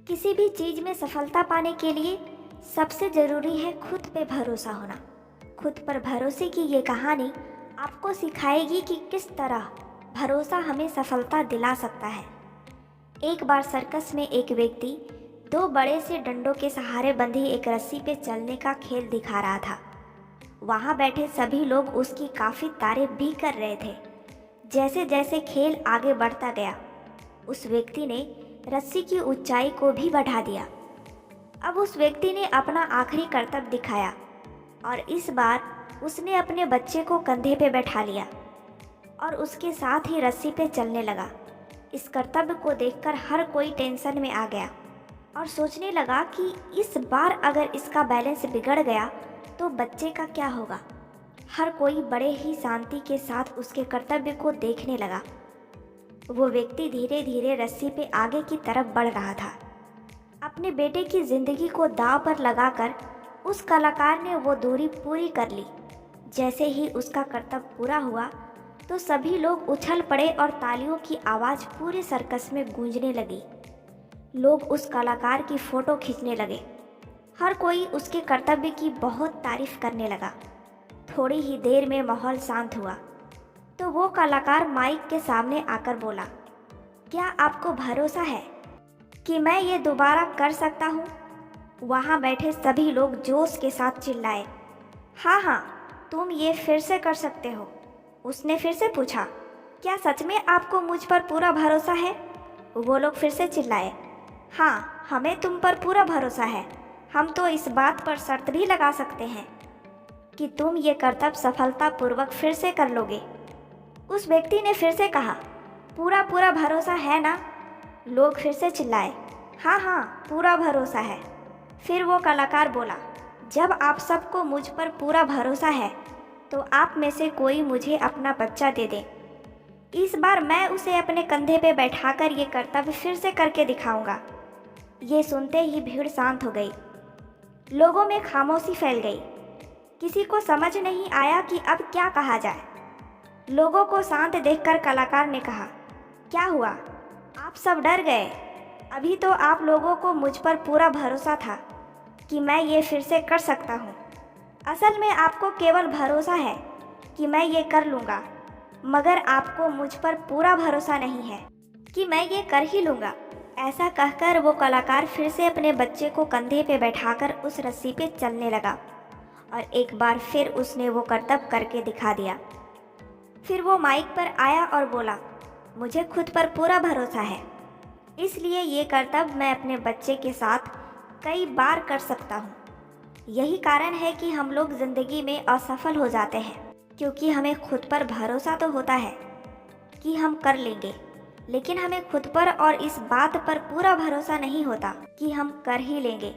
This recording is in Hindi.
किसी भी चीज़ में सफलता पाने के लिए सबसे ज़रूरी है खुद पे भरोसा होना। खुद पर भरोसे की ये कहानी आपको सिखाएगी कि किस तरह भरोसा हमें सफलता दिला सकता है। एक बार सर्कस में एक व्यक्ति दो बड़े से डंडों के सहारे बंधी एक रस्सी पे चलने का खेल दिखा रहा था। वहाँ बैठे सभी लोग उसकी काफ़ी तारीफ भी कर रहे थे। जैसे जैसे खेल आगे बढ़ता गया, उस व्यक्ति ने रस्सी की ऊंचाई को भी बढ़ा दिया। अब उस व्यक्ति ने अपना आखिरी करतब दिखाया और इस बार उसने अपने बच्चे को कंधे पे बैठा लिया और उसके साथ ही रस्सी पे चलने लगा। इस कर्तव्य को देखकर हर कोई टेंशन में आ गया और सोचने लगा कि इस बार अगर इसका बैलेंस बिगड़ गया तो बच्चे का क्या होगा। हर कोई बड़े ही शांति के साथ उसके कर्तव्य को देखने लगा। वो व्यक्ति धीरे धीरे रस्सी पे आगे की तरफ बढ़ रहा था। अपने बेटे की जिंदगी को दांव पर लगाकर उस कलाकार ने वो दूरी पूरी कर ली। जैसे ही उसका कर्तव्य पूरा हुआ तो सभी लोग उछल पड़े और तालियों की आवाज़ पूरे सर्कस में गूंजने लगी। लोग उस कलाकार की फ़ोटो खींचने लगे। हर कोई उसके कर्तव्य की बहुत तारीफ करने लगा। थोड़ी ही देर में माहौल शांत हुआ तो वो कलाकार माइक के सामने आकर बोला, क्या आपको भरोसा है कि मैं ये दोबारा कर सकता हूँ? वहाँ बैठे सभी लोग जोश के साथ चिल्लाए, हाँ हाँ, तुम ये फिर से कर सकते हो। उसने फिर से पूछा, क्या सच में आपको मुझ पर पूरा भरोसा है? वो लोग फिर से चिल्लाए, हाँ, हमें तुम पर पूरा भरोसा है। हम तो इस बात पर शर्त भी लगा सकते हैं कि तुम ये कर्तव्य सफलतापूर्वक फिर से कर लोगे। उस व्यक्ति ने फिर से कहा, पूरा पूरा भरोसा है ना? लोग फिर से चिल्लाए, हाँ हाँ, पूरा भरोसा है। फिर वो कलाकार बोला, जब आप सबको मुझ पर पूरा भरोसा है तो आप में से कोई मुझे अपना बच्चा दे दे। इस बार मैं उसे अपने कंधे पे बैठाकर ये कर्तव्य फिर से करके दिखाऊंगा। ये सुनते ही भीड़ शांत हो गई। लोगों में खामोशी फैल गई। किसी को समझ नहीं आया कि अब क्या कहा जाए। लोगों को शांत देखकर कलाकार ने कहा, क्या हुआ? आप सब डर गए? अभी तो आप लोगों को मुझ पर पूरा भरोसा था कि मैं ये फिर से कर सकता हूँ। असल में आपको केवल भरोसा है कि मैं ये कर लूँगा, मगर आपको मुझ पर पूरा भरोसा नहीं है कि मैं ये कर ही लूँगा। ऐसा कहकर वो कलाकार फिर से अपने बच्चे को कंधे पे बैठाकर उस रस्सी पे चलने लगा और एक बार फिर उसने वो कर्तव्य करके दिखा दिया। फिर वो माइक पर आया और बोला, मुझे खुद पर पूरा भरोसा है, इसलिए ये कर्तव्य मैं अपने बच्चे के साथ कई बार कर सकता हूँ। यही कारण है कि हम लोग ज़िंदगी में असफल हो जाते हैं, क्योंकि हमें खुद पर भरोसा तो होता है कि हम कर लेंगे, लेकिन हमें खुद पर और इस बात पर पूरा भरोसा नहीं होता कि हम कर ही लेंगे।